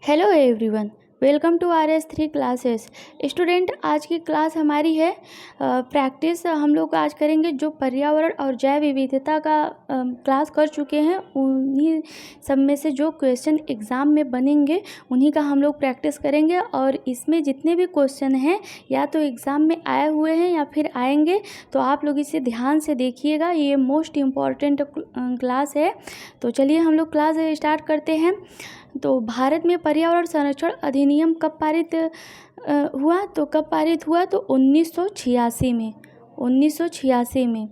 Hello everyone, welcome to RS3 classes. Student, आज की class हमारी है प्रैक्टिस। हम लोग आज करेंगे जो पर्यावरण और जैव विविधता का क्लास कर चुके हैं, उन्हीं सब में से जो क्वेश्चन एग्ज़ाम में बनेंगे उन्हीं का हम लोग प्रैक्टिस करेंगे। और इसमें जितने भी क्वेश्चन हैं या तो एग्ज़ाम में आए हुए हैं या फिर आएंगे, तो आप लोग इसे ध्यान से देखिएगा। ये मोस्ट इम्पॉर्टेंट क्लास है। तो चलिए हम लोग क्लास स्टार्ट करते हैं। तो भारत में पर्यावरण संरक्षण अधिनियम कब पारित हुआ? तो कब पारित हुआ? तो 1986 में। 1986 में।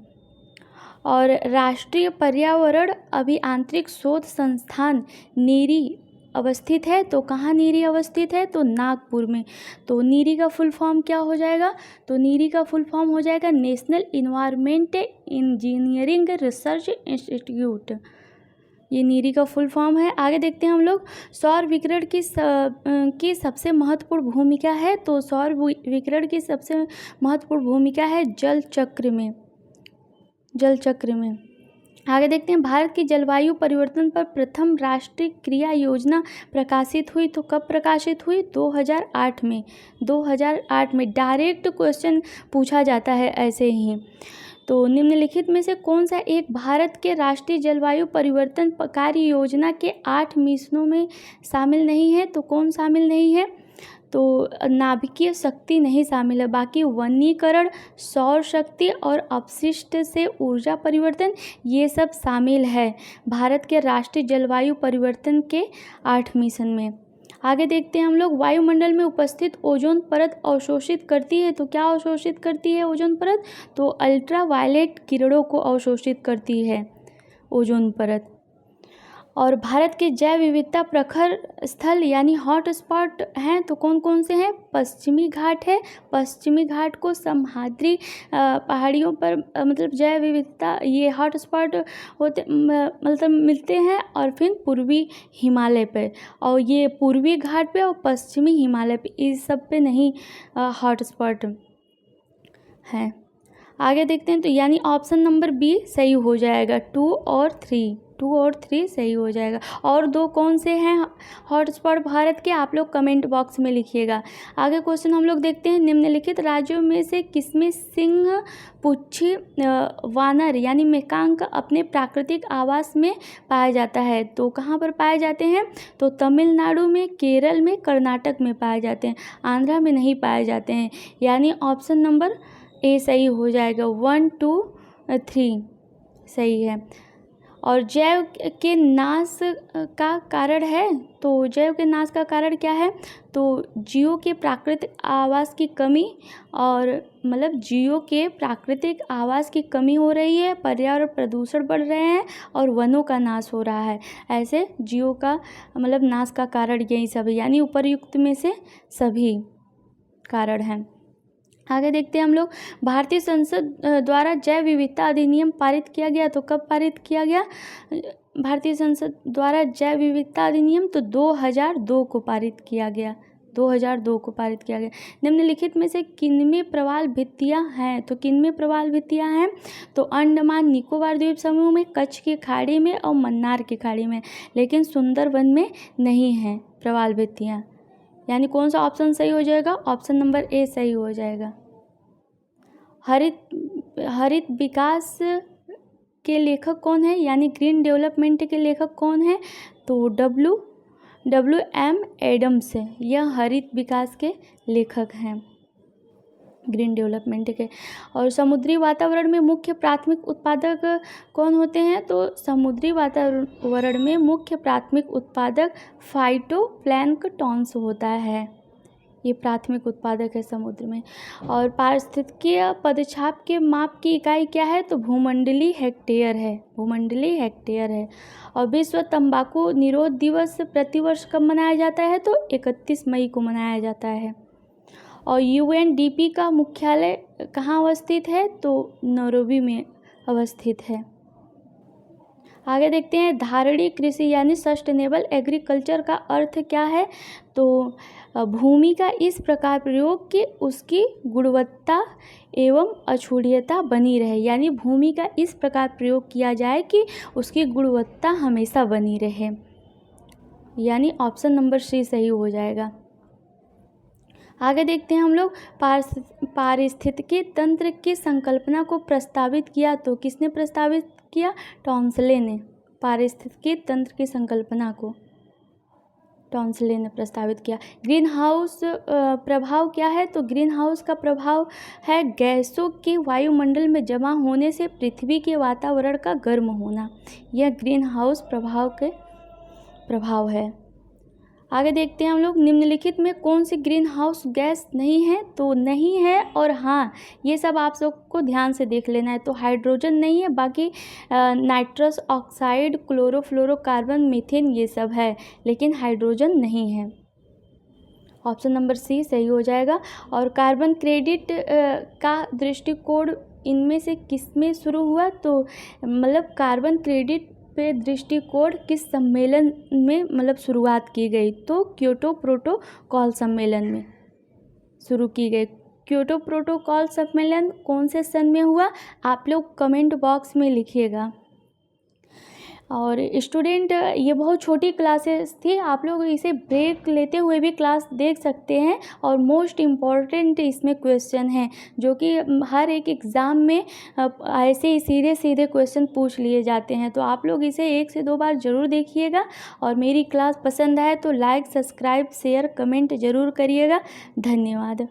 और राष्ट्रीय पर्यावरण अभियांत्रिक शोध संस्थान नीरी अवस्थित है। तो कहाँ नीरी अवस्थित है? तो नागपुर में। तो नीरी का फुल फॉर्म क्या हो जाएगा? तो नीरी का फुल फॉर्म हो जाएगा national environment engineering research institute. ये नीरी का फुल फॉर्म है। आगे देखते हैं हम लोग। सौर विकिरण की सबसे महत्वपूर्ण भूमिका है। तो सौर विकिरण की सबसे महत्वपूर्ण भूमिका है जल चक्र में। जल चक्र में। आगे देखते हैं। भारत की जलवायु परिवर्तन पर प्रथम राष्ट्रीय क्रिया योजना प्रकाशित हुई। तो कब प्रकाशित हुई? 2008 में। 2008 में। डायरेक्ट क्वेश्चन पूछा जाता है ऐसे ही। तो निम्नलिखित में से कौन सा एक भारत के राष्ट्रीय जलवायु परिवर्तन कार्य योजना के 8 मिशनों में शामिल नहीं है? तो कौन शामिल नहीं है? तो नाभिकीय शक्ति नहीं शामिल है। बाकी वनीकरण, सौर शक्ति और अपशिष्ट से ऊर्जा परिवर्तन, ये सब शामिल है भारत के राष्ट्रीय जलवायु परिवर्तन के 8 मिशन में। आगे देखते हैं हम लोग। वायुमंडल में उपस्थित ओजोन परत अवशोषित करती है। तो क्या अवशोषित करती है ओजोन परत? तो अल्ट्रा वायलेट किरणों को अवशोषित करती है ओजोन परत। और भारत के जैव विविधता प्रखर स्थल यानी हॉट स्पॉट हैं। तो कौन कौन से हैं? पश्चिमी घाट है। पश्चिमी घाट को सह्याद्री पहाड़ियों पर मतलब जैव विविधता ये हॉट स्पॉट होते मतलब मिलते हैं। और फिर पूर्वी हिमालय पे, और ये पूर्वी घाट पे और पश्चिमी हिमालय पे, इस सब पे नहीं हॉट स्पॉट हैं। आगे देखते हैं। तो यानी ऑप्शन नंबर बी सही हो जाएगा। 2 और 3, 2 और 3 सही हो जाएगा। और दो कौन से हैं हॉटस्पॉट भारत के? आप लोग कमेंट बॉक्स में लिखिएगा। आगे क्वेश्चन हम लोग देखते हैं। निम्नलिखित राज्यों में से किसमें सिंह पुच्छी वानर यानी मेकांक अपने प्राकृतिक आवास में पाया जाता है? तो कहाँ पर पाए जाते हैं? तो तमिलनाडु में, केरल में, कर्नाटक में पाए जाते हैं। आंध्रा में नहीं पाए जाते हैं। यानी ऑप्शन नंबर ए सही हो जाएगा। 1, 2, 3 सही है। और जैव के नाश का कारण है। तो जैव के नाश का कारण क्या है? तो जीवों के प्राकृतिक आवास की कमी, और मतलब जीवों के प्राकृतिक आवास की कमी हो रही है, पर्यावरण प्रदूषण बढ़ रहे हैं और वनों का नाश हो रहा है। ऐसे जीवों का मतलब नाश का कारण यही सब है। यानी उपर्युक्त में से सभी कारण हैं। आगे देखते हैं हम लोग। भारतीय संसद द्वारा जैव विविधता अधिनियम पारित किया गया। तो कब पारित किया गया भारतीय संसद द्वारा जैव विविधता अधिनियम? तो 2002 को पारित किया गया। 2002 को पारित किया गया। निम्नलिखित में से किनमें प्रवाल भित्तियाँ हैं? तो किनमें प्रवाल भित्तियाँ हैं? तो अंडमान निकोबार द्वीप समूह में, कच्छ की खाड़ी में और मन्नार की खाड़ी में। लेकिन सुंदरवन में नहीं है प्रवाल भित्तियाँ। यानी कौन सा ऑप्शन सही हो जाएगा? ऑप्शन नंबर ए सही हो जाएगा। हरित विकास के लेखक कौन है? यानी ग्रीन डेवलपमेंट के लेखक कौन है? तो WM एडम्स है। यह हरित विकास के लेखक हैं, ग्रीन डेवलपमेंट के। और समुद्री वातावरण में मुख्य प्राथमिक उत्पादक कौन होते हैं? तो समुद्री वातावरण में मुख्य प्राथमिक उत्पादक फाइटोप्लैंक्टॉन्स होता है। ये प्राथमिक उत्पादक है समुद्र में। और पारिस्थितिकीय पदचाप के माप की इकाई क्या है? तो भूमंडलीय हेक्टेयर है। भूमंडलीय हेक्टेयर है। और विश्व तंबाकू निरोध दिवस प्रतिवर्ष कब मनाया जाता है? तो 31 मई को मनाया जाता है। और UNDP का मुख्यालय कहाँ अवस्थित है? तो नैरोबी में अवस्थित है। आगे देखते हैं। धारणीय कृषि यानी सस्टेनेबल एग्रीकल्चर का अर्थ क्या है? तो भूमि का इस प्रकार प्रयोग कि उसकी गुणवत्ता एवं अक्षुण्णता बनी रहे। यानी भूमि का इस प्रकार प्रयोग किया जाए कि उसकी गुणवत्ता हमेशा बनी रहे। यानी ऑप्शन नंबर सी सही हो जाएगा। आगे देखते हैं हम लोग, पारिस्थितिकी तंत्र की संकल्पना को प्रस्तावित किया, तो किसने प्रस्तावित किया? टॉन्सले ने। पारिस्थितिकी तंत्र की संकल्पना को टॉन्सले ने प्रस्तावित किया। ग्रीन हाउस प्रभाव क्या है? तो ग्रीन हाउस का प्रभाव है गैसों के वायुमंडल में जमा होने से पृथ्वी के वातावरण का गर्म होना। यह ग्रीन हाउस प्रभाव के प्रभाव है। आगे देखते हैं हम लोग, निम्नलिखित में कौन सी ग्रीन हाउस गैस नहीं है? तो नहीं है और हाँ, ये सब आप सबको ध्यान से देख लेना है। तो हाइड्रोजन नहीं है, बाकी नाइट्रस ऑक्साइड, क्लोरोफ्लोरोकार्बन, मीथेन ये सब है, लेकिन हाइड्रोजन नहीं है। ऑप्शन नंबर सी सही हो जाएगा। और कार्बन क्रेडिट का दृष्टिकोण इनमें से किस में शुरू हुआ? तो मतलब कार्बन क्रेडिट पे दृष्टिकोण किस सम्मेलन में मतलब शुरुआत की गई? तो क्योटो प्रोटोकॉल सम्मेलन में शुरू की गई। क्योटो प्रोटोकॉल सम्मेलन कौन से सन में हुआ? आप लोग कमेंट बॉक्स में लिखिएगा। और स्टूडेंट, ये बहुत छोटी क्लासेस थी, आप लोग इसे ब्रेक लेते हुए भी क्लास देख सकते हैं। और मोस्ट इम्पॉर्टेंट इसमें क्वेश्चन हैं जो कि हर एक एग्ज़ाम में ऐसे ही सीधे सीधे क्वेश्चन पूछ लिए जाते हैं। तो आप लोग इसे 1 से 2 बार ज़रूर देखिएगा। और मेरी क्लास पसंद आए तो लाइक, सब्सक्राइब, शेयर, कमेंट ज़रूर करिएगा। धन्यवाद।